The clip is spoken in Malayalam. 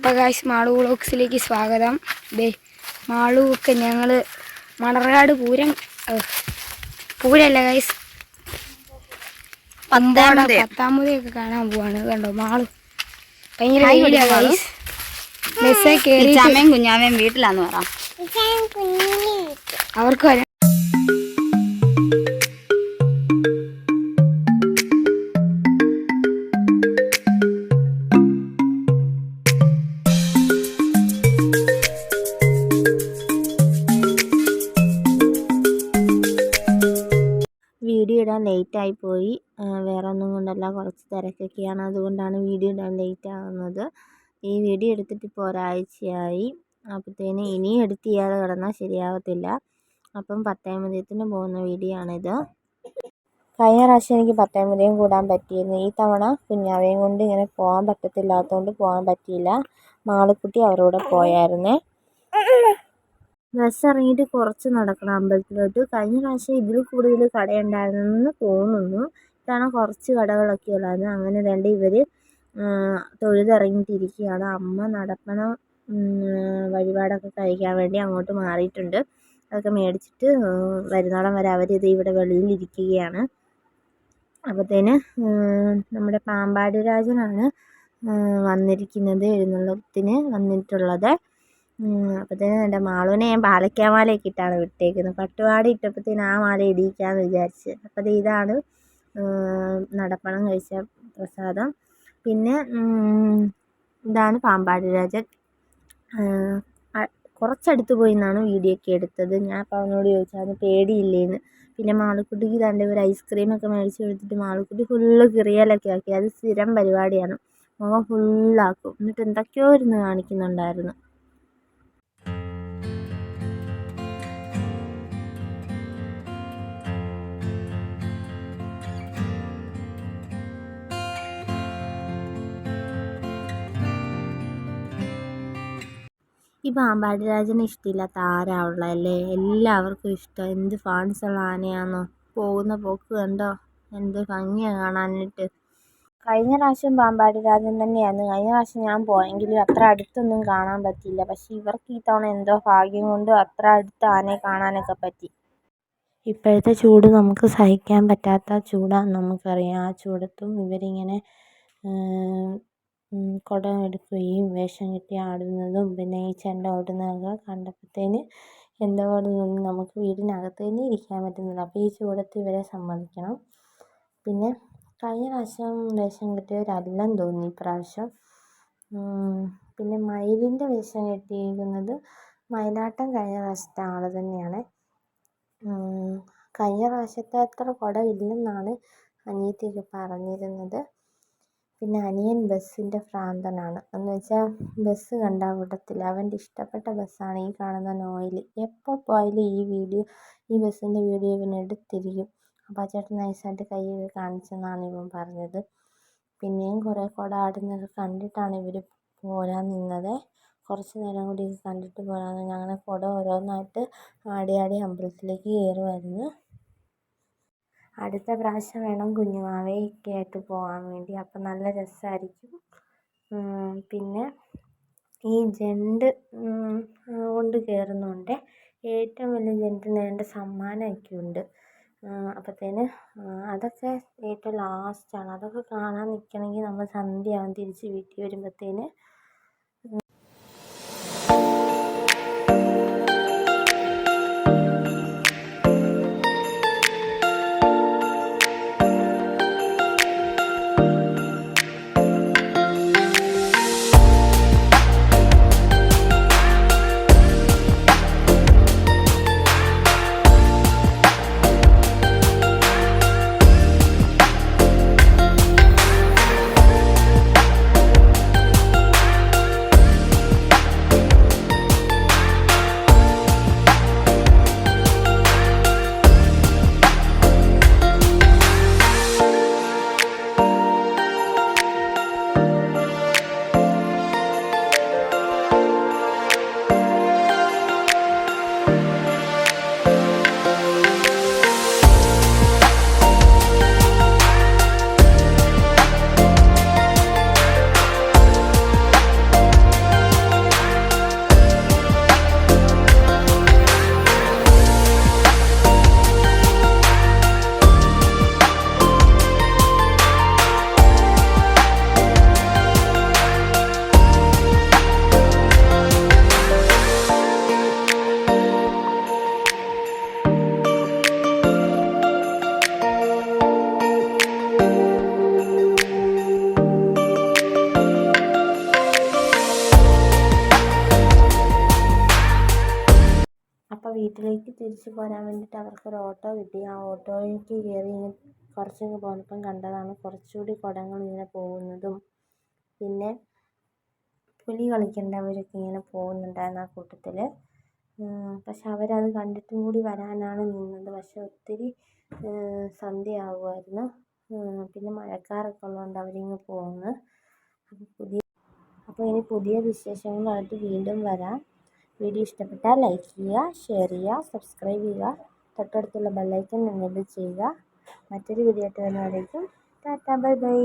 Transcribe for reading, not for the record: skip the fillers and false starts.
അപ്പോൾ ഗൈസ് മാളു വ്ളോഗ്സിലേക്ക് സ്വാഗതം. മാളുവൊക്കെ ഞങ്ങൾ മണർകാട് പൂരല്ല ഗൈസ്, പത്താമൂതിയൊക്കെ കാണാൻ പോവാണ്. കണ്ടോ മാളു ഭയങ്കര ഗൈസ്. ബസ്സേ കയറി കുഞ്ഞാമയും വീട്ടിലാന്ന് പറ. അവർക്ക് വരാം. വീഡിയോ ഇടാൻ ലേറ്റായി പോയി. വേറെ ഒന്നും കൊണ്ടല്ല, കുറച്ച് തിരക്കൊക്കെയാണ്. അതുകൊണ്ടാണ് വീഡിയോ ഇടാൻ ലേറ്റ് ആകുന്നത്. ഈ വീഡിയോ എടുത്തിട്ട് ഇപ്പോൾ ഒരാഴ്ചയായി. അപ്പോഴത്തേന് ഇനിയും എഡിറ്റ് ചെയ്യാതെ കിടന്നാൽ ശരിയാവത്തില്ല. അപ്പം പത്തായമുദയത്തിന് പോകുന്ന വീഡിയോ ആണിത്. കഴിഞ്ഞ പ്രാവശ്യം എനിക്ക് പത്തായമുദയം കൂടാൻ പറ്റിയിരുന്നു. ഈ തവണ കുഞ്ഞാവയും കൊണ്ട് ഇങ്ങനെ പോകാൻ പറ്റത്തില്ലാത്തതുകൊണ്ട് പോകാൻ പറ്റിയില്ല. മാളുക്കുട്ടി അവരോട് പോയായിരുന്നേ. ബസ് ഇറങ്ങിയിട്ട് കുറച്ച് നടക്കണം അമ്പലത്തിലോട്ട്. കഴിഞ്ഞ പ്രാവശ്യം ഇതിൽ കൂടുതൽ കടയുണ്ടായിരുന്നെന്ന് തോന്നുന്നു. ഇത്തവണ കുറച്ച് കടകളൊക്കെ ഉള്ളായിരുന്നു. അങ്ങനെ ഇവർ തൊഴുതിറങ്ങിയിട്ടിരിക്കുകയാണ്. അമ്മ നടപ്പണം വഴിപാടൊക്കെ കഴിക്കാൻ വേണ്ടി അങ്ങോട്ട് മാറിയിട്ടുണ്ട്. അതൊക്കെ മേടിച്ചിട്ട് വരുന്നോളം വരെ അവരിത് ഇവിടെ വെളിയിലിരിക്കുകയാണ്. അപ്പോഴത്തേന് നമ്മുടെ പാമ്പാടി രാജനാണ് വന്നിരിക്കുന്നത്, എഴുന്നള്ളത്തിന് വന്നിട്ടുള്ളത്. അപ്പോഴത്തേന് എൻ്റെ മാളുവിനെ ഞാൻ പാലക്കാമാലയൊക്കെ ഇട്ടാണ് വിട്ടേക്കുന്നത്. പട്ടുപാവാട ഇട്ടപ്പോഴത്തേന് ആ മാല ഇടിയിക്കാമെന്ന് വിചാരിച്ച്. അപ്പോൾ ഇതാണ് നടപ്പണം കഴിച്ച പ്രസാദം. പിന്നെ ഇതാണ് പാമ്പാടി രാജൻ. കുറച്ചടുത്ത് പോയി നിന്നാണ് വീഡിയോ ഒക്കെ എടുത്തത്. ഞാൻ അപ്പോൾ അവനോട് ചോദിച്ചാൽ പേടിയില്ലേന്ന്. പിന്നെ മാളുക്കുട്ടിക്ക് തൻ്റെ ഒരു ഐസ്ക്രീമൊക്കെ മേടിച്ച് കൊടുത്തിട്ട് മാളുക്കുട്ടി ഫുള്ള് കിറിയലൊക്കെ ആക്കി. അത് സ്ഥിരം പരിപാടിയാണ്. മുഖം ഫുള്ളാക്കും. എന്നിട്ട് എന്തൊക്കെയോ ഇരുന്ന് കാണിക്കുന്നുണ്ടായിരുന്നു. ഈ പാമ്പാടി രാജനെ ഇഷ്ടമില്ലാത്ത ആരാ ഉള്ളതല്ലേ? എല്ലാവർക്കും ഇഷ്ടം. എന്ത് ഫാൻസുള്ള ആനയാണെന്നോ. പോകുന്ന പോക്ക് കണ്ടോ, എന്ത് ഭംഗിയാണ് കാണാനായിട്ട്. കഴിഞ്ഞ പ്രാവശ്യം പാമ്പാടി രാജൻ തന്നെയാണ്. കഴിഞ്ഞ പ്രാവശ്യം ഞാൻ പോയെങ്കിലും അത്ര അടുത്തൊന്നും കാണാൻ പറ്റിയില്ല. പക്ഷേ ഇവർക്ക് ഈ തവണ എന്തോ ഭാഗ്യം കൊണ്ട് അത്ര അടുത്ത് ആനയെ കാണാനൊക്കെ പറ്റി. ഇപ്പോഴത്തെ ചൂട് നമുക്ക് സഹിക്കാൻ പറ്റാത്ത ചൂടാണെന്ന് നമുക്കറിയാം. ആ ചൂടത്തും ഇവരിങ്ങനെ കുടം എടുക്കുകയും വേഷം കെട്ടി ആടുന്നതും പിന്നെ ഈ ചെണ്ട ഓടുന്നതൊക്കെ കണ്ടപ്പോഴത്തേന് എന്തോ നമുക്ക് വീടിനകത്ത് തന്നെ ഇരിക്കാൻ പറ്റുന്നില്ല. അപ്പോൾ ഈ ചൂടത്ത് ഇവരെ സമ്മതിക്കണം. പിന്നെ കഴിഞ്ഞ പ്രാവശ്യം വേഷം കെട്ടിയവരല്ലെന്ന് തോന്നി ഇപ്രാവശ്യം. പിന്നെ മയിലിൻ്റെ വേഷം കെട്ടിയിരിക്കുന്നത് മയിലാട്ടം കഴിഞ്ഞ പ്രാവശ്യത്തെ ആൾ തന്നെയാണ്. കഴിഞ്ഞ പ്രാവശ്യത്തെ അത്ര കുടമില്ലെന്നാണ് അനിയത്തിയൊക്കെ പറഞ്ഞിരുന്നത്. പിന്നെ അനിയൻ ബസ്സിൻ്റെ ഭ്രാന്തനാണ്. എന്ന് വെച്ചാൽ ബസ് കണ്ടാൽ വിടത്തില്ല. അവൻ്റെ ഇഷ്ടപ്പെട്ട ബസ്സാണ് ഈ കാണുന്ന നോയിൽ. എപ്പോൾ പോയാലും ഈ ബസ്സിൻ്റെ വീഡിയോ ഇവൻ എടുത്തിരിക്കും. അപ്പോൾ ആ ചേട്ടൻ നൈസായിട്ട് കൈയൊക്കെ കാണിച്ചെന്നാണ് ഇവൻ പറഞ്ഞത്. പിന്നെയും കുറേ കുട ആടുന്നതൊക്കെ കണ്ടിട്ടാണ് ഇവർ പോരാൻ നിന്നത്. കുറച്ച് നേരം കൂടി കണ്ടിട്ട് പോരാന്ന്. ഞങ്ങൾ കുട ഓരോന്നായിട്ട് ആടി അമ്പലത്തിലേക്ക് കയറുമായിരുന്നു. അടുത്ത പ്രാവശ്യം വേണം കുഞ്ഞുമാവയൊക്കെ ആയിട്ട് പോകാൻ വേണ്ടി. അപ്പം നല്ല രസമായിരിക്കും. പിന്നെ ഈ ജണ്ട് കൊണ്ട് കയറുന്നുണ്ട്. ഏറ്റവും വലിയ ജണ്ടിന് വേണ്ട സമ്മാനമൊക്കെ ഉണ്ട്. അപ്പോഴത്തേന് അതൊക്കെ ഏറ്റവും ലാസ്റ്റാണ്. അതൊക്കെ കാണാൻ നിൽക്കണമെങ്കിൽ നമ്മൾ സന്ധ്യയാവും തിരിച്ച് വീട്ടിൽ വരുമ്പോഴത്തേന്. വീട്ടിലേക്ക് തിരിച്ചു പോരാൻ വേണ്ടിയിട്ട് അവർക്കൊരു ഓട്ടോ കിട്ടി. ആ ഓട്ടോയ്ക്ക് കയറി കുറച്ചങ്ങ് പോന്നപ്പം കണ്ടതാണ് കുറച്ചുകൂടി കുടങ്ങൾ ഇങ്ങനെ പോകുന്നതും. പിന്നെ പുലി കളിക്കേണ്ടവരൊക്കെ ഇങ്ങനെ പോകുന്നുണ്ടായിരുന്നു ആ കൂട്ടത്തിൽ. പക്ഷെ അവരത് കണ്ടിട്ടും കൂടി വരാനാണ് നിന്നത്. പക്ഷെ ഒത്തിരി സന്ധ്യയാകുമായിരുന്നു. പിന്നെ മഴക്കാറൊക്കെ ഉള്ളതുകൊണ്ട് അവരിങ്ങ് പോന്ന്. അപ്പോൾ ഇനി പുതിയ വിശേഷങ്ങളായിട്ട് വീണ്ടും വരാം. വീഡിയോ ഇഷ്ടപ്പെട്ടാൽ ലൈക്ക് ചെയ്യുക, ഷെയർ ചെയ്യുക, സബ്സ്ക്രൈബ് ചെയ്യുക, തൊട്ടടുത്തുള്ള ബെല്ലൈക്കൺ എനേബിൾ ചെയ്യുക. മറ്റൊരു വീഡിയോ ആയിട്ട് വരുന്നവരേക്കും ടാറ്റാ ബൈ ബൈ.